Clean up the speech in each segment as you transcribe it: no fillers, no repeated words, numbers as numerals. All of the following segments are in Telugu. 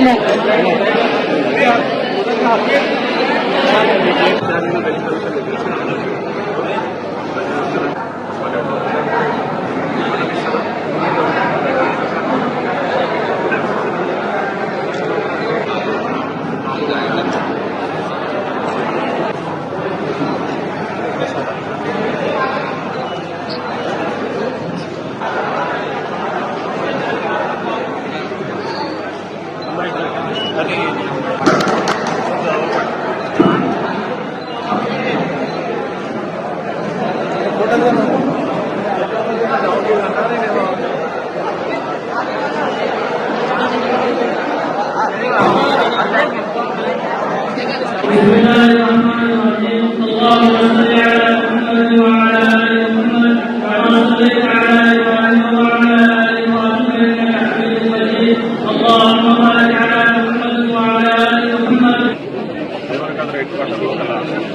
వచ్చినాయి.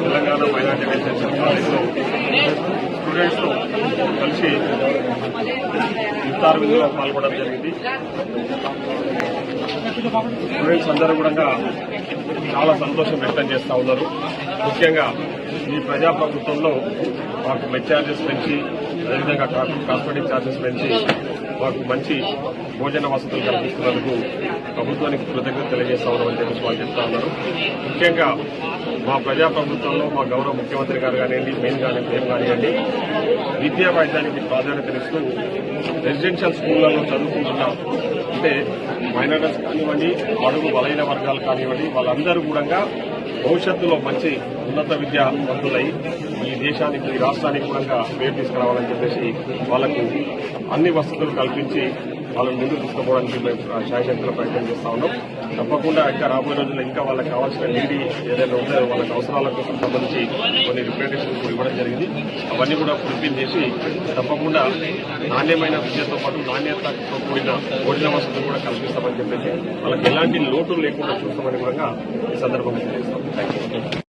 తెలంగాణ మైనార్టీ రెసిడెన్షియల్ కాలేజీలో స్టూడెంట్స్ తో కలిసి ఇఫ్తార్ విందులో పాల్గొనడం జరిగింది. స్టూడెంట్స్ అందరూ కూడా చాలా సంతోషం వ్యక్తం చేస్తా ఉన్నారు. ముఖ్యంగా ఈ ప్రజాప్రభుత్వంలో మాకు మెస్ ఛార్జెస్ పెంచి, అదేవిధంగా కాస్మెటిక్ ఛార్జెస్ పెంచి మాకు మంచి భోజన వసతులు కల్పిస్తున్నందుకు ప్రభుత్వానికి కృతజ్ఞత తెలియజేస్తా ఉన్నామని చెప్పేసి వాళ్ళు చెప్తా ఉన్నారు. ముఖ్యంగా మా ప్రజాప్రభుత్వంలో మా గౌరవ ముఖ్యమంత్రి గారు కానివ్వండి, మేము కానివ్వండి, విద్యా వైద్యానికి ప్రాధాన్యతనిస్తూ రెసిడెన్షియల్ స్కూళ్లలో చదువుకుంటున్న అంటే మైనారిటీస్ కానివ్వండి, బడుగు బలైన వర్గాలు కానివ్వండి, వాళ్ళందరూ కూడా భవిష్యత్తులో మంచి ఉన్నత విద్యావంతులై ఈ దేశానికి, ఈ రాష్ట్రానికి కూడా పేరు తీసుకురావాలని చెప్పేసి వాళ్లకు అన్ని వసతులు కల్పించి వాళ్ళని ముందుకు తీసుకుపోవడానికి మేము శాయశక్తుల ప్రయత్నం చేస్తా ఉన్నాం. తప్పకుండా ఇంకా రాబోయే రోజుల్లో ఇంకా వాళ్ళకి కావాల్సిన నీడి ఏదైనా ఉందో వాళ్ళకి అవసరాల కోసం సంబంధించి కొన్ని రిప్రజెంటేషన్స్ ఇవ్వడం జరిగింది. అవన్నీ కూడా ఫుల్ఫిల్ చేసి తప్పకుండా నాణ్యమైన విద్యతో పాటు నాణ్యతతో కూడిన భోజన వసతులు కూడా కల్పిస్తామని చెప్పేసి వాళ్ళకి ఎలాంటి లోటు లేకుండా చూస్తామని కూడా ఈ సందర్భంగా తెలియజేస్తాం. Thank you.